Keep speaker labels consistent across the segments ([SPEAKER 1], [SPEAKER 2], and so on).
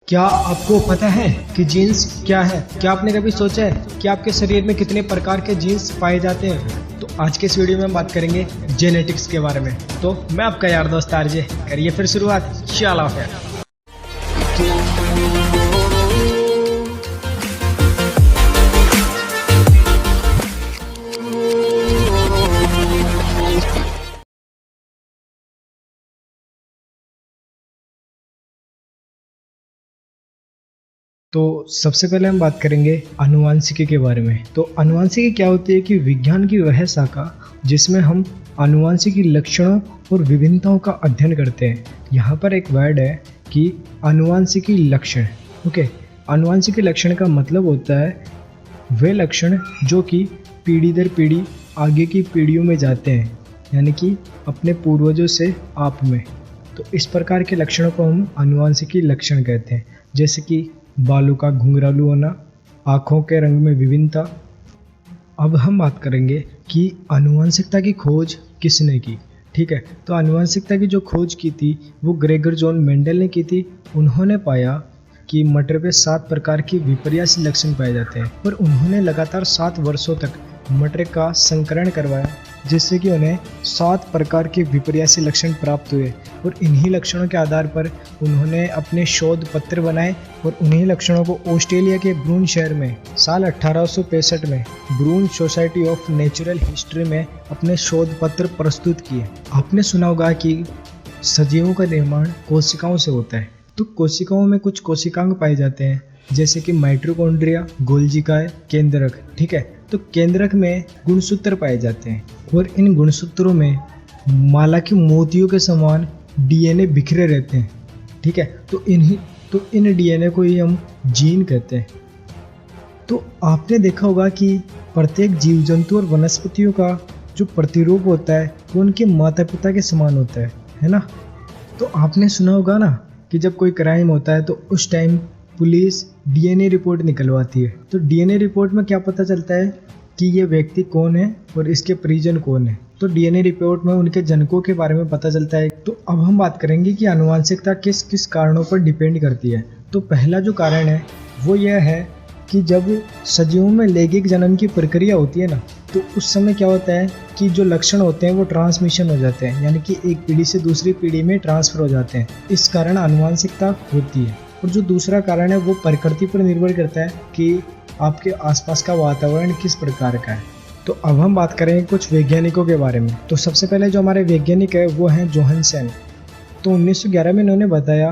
[SPEAKER 1] क्या आपको पता है कि जीन्स क्या है? क्या आपने कभी सोचा है कि आपके शरीर में कितने प्रकार के जीन्स पाए जाते हैं? तो आज के इस वीडियो में हम बात करेंगे जेनेटिक्स के बारे में। तो मैं आपका यार दोस्त आरजे, करिए फिर शुरुआत। चलो फिर। तो सबसे पहले हम बात करेंगे आनुवांशिकी के बारे में। तो आनुवांशिकी क्या होती है कि विज्ञान की वह शाखा जिसमें हम आनुवांशिकी लक्षणों और विभिन्नताओं का अध्ययन करते हैं। यहाँ पर एक वर्ड है कि आनुवांशिकी लक्षण। ओके, आनुवांशिकी लक्षण का मतलब होता है वे लक्षण जो कि पीढ़ी दर पीढ़ी आगे की पीढ़ियों में जाते हैं, यानी कि अपने पूर्वजों से आप में। तो इस प्रकार के लक्षणों को हम आनुवांशिकी लक्षण कहते हैं, जैसे कि बालों का घुंघरालू होना, आँखों के रंग में विभिन्नता। अब हम बात करेंगे कि आनुवंशिकता की खोज किसने की। ठीक है, तो आनुवंशिकता की जो खोज की थी वो ग्रेगर जॉन मेंडल ने की थी। उन्होंने पाया कि मटर पे 7 प्रकार की विपर्यासी लक्षण पाए जाते हैं और उन्होंने लगातार 7 वर्षों तक मटर का संकरण करवाया, जिससे कि उन्हें 7 प्रकार के विपर्यासी लक्षण प्राप्त हुए और इन्हीं लक्षणों के आधार पर उन्होंने अपने शोध पत्र बनाए और उन्हीं लक्षणों को ऑस्ट्रेलिया के ब्रून शहर में साल 1865 में ब्रून सोसाइटी ऑफ नेचुरल हिस्ट्री में अपने शोध पत्र प्रस्तुत किए। आपने सुना होगा कि सजीवों का निर्माण कोशिकाओं से होता है। तो कोशिकाओं में कुछ कोशिकांग पाए जाते हैं, जैसे कि माइटोकॉन्ड्रिया, गोल्जिकाएं, केंद्रक। ठीक है, तो केंद्रक में गुणसूत्र पाए जाते हैं और इन गुणसूत्रों में माला के मोतियों के समान डीएनए बिखरे रहते हैं। ठीक है, तो इन डीएनए को ही हम जीन कहते हैं। तो आपने देखा होगा कि प्रत्येक जीव जंतु और वनस्पतियों का जो प्रतिरूप होता है वो उनके माता पिता के समान होता है ना। तो आपने सुना होगा ना कि जब कोई क्राइम होता है तो उस टाइम पुलिस डीएनए रिपोर्ट निकलवाती है। तो डीएनए रिपोर्ट में क्या पता चलता है कि ये व्यक्ति कौन है और इसके परिजन कौन है। तो डीएनए रिपोर्ट में उनके जनकों के बारे में पता चलता है। तो अब हम बात करेंगे कि आनुवंशिकता किस किस कारणों पर डिपेंड करती है। तो पहला जो कारण है वो यह है कि जब सजीवों में लैंगिक जन्म की प्रक्रिया होती है ना, तो उस समय क्या होता है कि जो लक्षण होते हैं वो ट्रांसमिशन हो जाते हैं, यानी कि एक पीढ़ी से दूसरी पीढ़ी में ट्रांसफर हो जाते हैं। इस कारण आनुवंशिकता होती है। और जो दूसरा कारण है वो प्रकृति पर निर्भर करता है कि आपके आसपास का वातावरण किस प्रकार का है। तो अब हम बात करेंगे कुछ वैज्ञानिकों के बारे में। तो सबसे पहले जो हमारे वैज्ञानिक है वो हैं जोहानसन। तो 1911 में इन्होंने बताया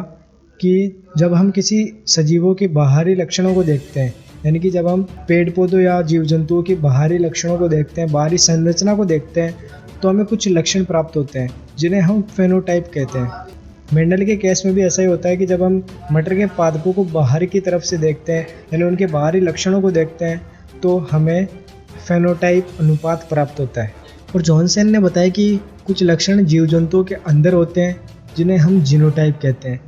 [SPEAKER 1] कि जब हम किसी सजीवों के बाहरी लक्षणों को देखते हैं, यानी कि जब हम पेड़ पौधों या जीव जंतुओं के बाहरी लक्षणों को देखते हैं, बाहरी संरचना को देखते हैं, तो हमें कुछ लक्षण प्राप्त होते हैं जिन्हें हम फेनोटाइप कहते हैं। मेंडल के केस में भी ऐसा ही होता है कि जब हम मटर के पादपों को बाहर की तरफ से देखते हैं, यानी उनके बाहरी लक्षणों को देखते हैं, तो हमें फेनोटाइप अनुपात प्राप्त होता है। और जॉनसन ने बताया कि कुछ लक्षण जीव जंतुओं के अंदर होते हैं जिन्हें हम जीनोटाइप कहते हैं।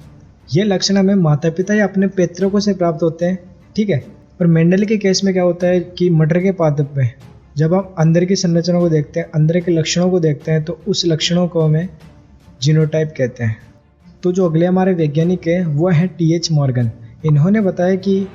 [SPEAKER 1] ये लक्षण हमें माता पिता या अपने पैतृकों से प्राप्त होते हैं। ठीक है, और मेंडल के केस में क्या होता है कि मटर के पादप में जब हम अंदर की संरचना को देखते हैं, अंदर के लक्षणों को देखते हैं, तो उस लक्षणों को हमें जीनोटाइप कहते हैं। तो जो अगले हमारे वैज्ञानिक है वो है टीएच मॉर्गन। इन्होंने बताया कि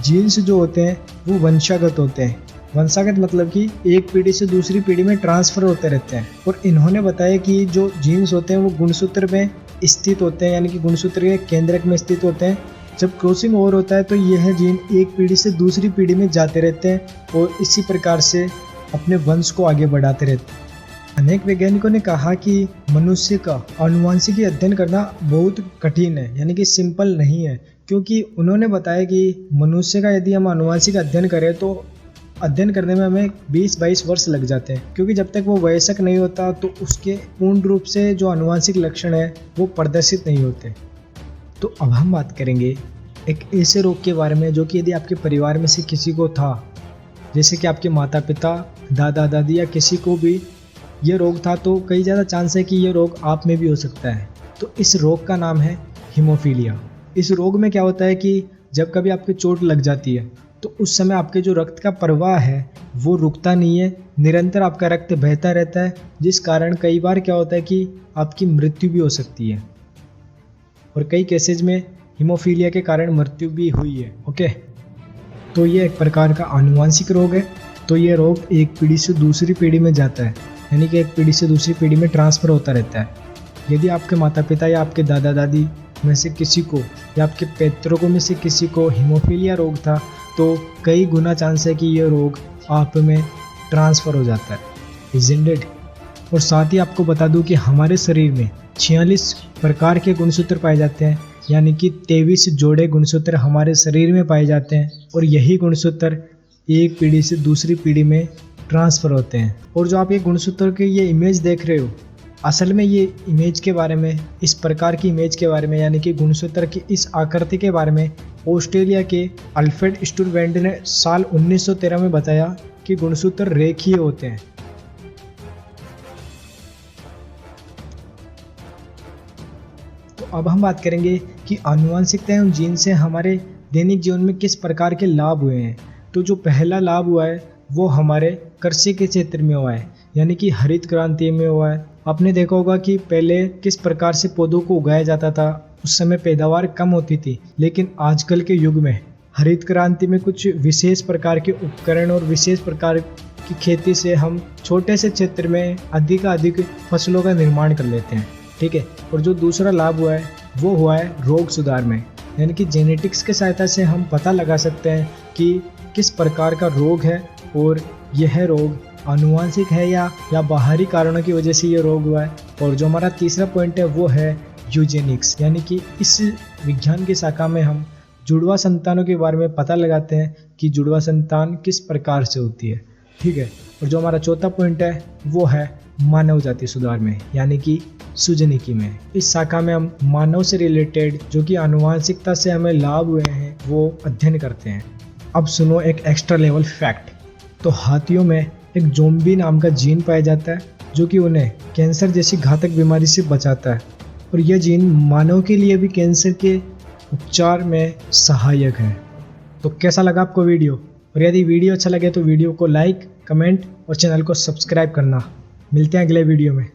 [SPEAKER 1] जीन्स जो होते हैं वो वंशागत होते हैं। वंशागत मतलब कि एक पीढ़ी से दूसरी पीढ़ी में ट्रांसफ़र होते रहते हैं। और इन्होंने बताया कि जो जीन्स होते हैं वो गुणसूत्र में स्थित होते हैं, यानी कि गुणसूत्र के केंद्रक में स्थित होते हैं। जब क्रॉसिंग ओवर होता है तो यह जीन एक पीढ़ी से दूसरी पीढ़ी में जाते रहते हैं और इसी प्रकार से अपने वंश को आगे बढ़ाते रहते हैं। अनेक वैज्ञानिकों ने कहा कि मनुष्य का आनुवंशिकी अध्ययन करना बहुत कठिन है, यानी कि सिंपल नहीं है, क्योंकि उन्होंने बताया कि मनुष्य का यदि हम आनुवंशिक अध्ययन करें तो अध्ययन करने में हमें 20-22 वर्ष लग जाते हैं, क्योंकि जब तक वो वयस्क नहीं होता तो उसके पूर्ण रूप से जो आनुवंशिक लक्षण है वो प्रदर्शित नहीं होते। तो अब हम बात करेंगे एक ऐसे रोग के बारे में जो कि यदि आपके परिवार में से किसी को था, जैसे कि आपके माता पिता, दादा दादी या किसी को भी ये रोग था, तो कई ज़्यादा चांस है कि ये रोग आप में भी हो सकता है। तो इस रोग का नाम है हीमोफीलिया। इस रोग में क्या होता है कि जब कभी आपको चोट लग जाती है तो उस समय आपके जो रक्त का प्रवाह है वो रुकता नहीं है, निरंतर आपका रक्त बहता रहता है, जिस कारण कई बार क्या होता है कि आपकी मृत्यु भी हो सकती है। और कई केसेज में हीमोफीलिया के कारण मृत्यु भी हुई है। ओके, तो ये एक प्रकार का आनुवंशिक रोग है। तो ये रोग एक पीढ़ी से दूसरी पीढ़ी में जाता है, यानी कि एक पीढ़ी से दूसरी पीढ़ी में ट्रांसफ़र होता रहता है। यदि आपके माता पिता या आपके दादा दादी में से किसी को या आपके पैतृकों में से किसी को हीमोफीलिया रोग था, तो कई गुना चांस है कि ये रोग आप में ट्रांसफ़र हो जाता है, इज़न्ट इट। और साथ ही आपको बता दूं कि हमारे शरीर में 46 प्रकार के गुणसूत्र पाए जाते हैं, यानी कि 23 जोड़े गुणसूत्र हमारे शरीर में पाए जाते हैं, और यही गुणसूत्र एक पीढ़ी से दूसरी पीढ़ी में ट्रांसफ़र होते हैं। और जो आप ये गुणसूत्र की ये इमेज देख रहे हो, असल में ये इमेज के बारे में, इस प्रकार की इमेज के बारे में, यानी कि गुणसूत्र की इस आकृति के बारे में ऑस्ट्रेलिया के अल्फ्रेड स्टुरवेंट ने साल 1913 में बताया कि गुणसूत्र रेखीय होते हैं। तो अब हम बात करेंगे कि आनुवंशिकता एवं जीन से हमारे दैनिक जीवन में किस प्रकार के लाभ हुए हैं। तो जो पहला लाभ हुआ है वो हमारे कृषि के क्षेत्र में हुआ है, यानी कि हरित क्रांति में हुआ है। आपने देखा होगा कि पहले किस प्रकार से पौधों को उगाया जाता था, उस समय पैदावार कम होती थी, लेकिन आजकल के युग में हरित क्रांति में कुछ विशेष प्रकार के उपकरण और विशेष प्रकार की खेती से हम छोटे से क्षेत्र में अधिक फसलों का निर्माण कर लेते हैं। ठीक है। और जो दूसरा लाभ हुआ है वो हुआ है रोग सुधार में, यानी कि जेनेटिक्स की सहायता से हम पता लगा सकते हैं कि किस प्रकार का रोग है और यह रोग आनुवंशिक है या बाहरी कारणों की वजह से ये रोग हुआ है। और जो हमारा तीसरा पॉइंट है वो है यूजेनिक्स, यानी कि इस विज्ञान की शाखा में हम जुड़वा संतानों के बारे में पता लगाते हैं कि जुड़वा संतान किस प्रकार से होती है। ठीक है। और जो हमारा चौथा पॉइंट है वो है मानव जाति सुधार में, यानी कि सुजनिकी में। इस शाखा में हम मानव से रिलेटेड जो कि आनुवंशिकता से हमें लाभ हुए हैं वो अध्ययन करते हैं। अब सुनो एक एक्स्ट्रा लेवल फैक्ट। तो हाथियों में एक ज़ोंबी नाम का जीन पाया जाता है जो कि उन्हें कैंसर जैसी घातक बीमारी से बचाता है, और यह जीन मानव के लिए भी कैंसर के उपचार में सहायक है। तो कैसा लगा आपको वीडियो? और यदि वीडियो अच्छा लगे तो वीडियो को लाइक, कमेंट और चैनल को सब्सक्राइब करना। मिलते हैं अगले वीडियो में।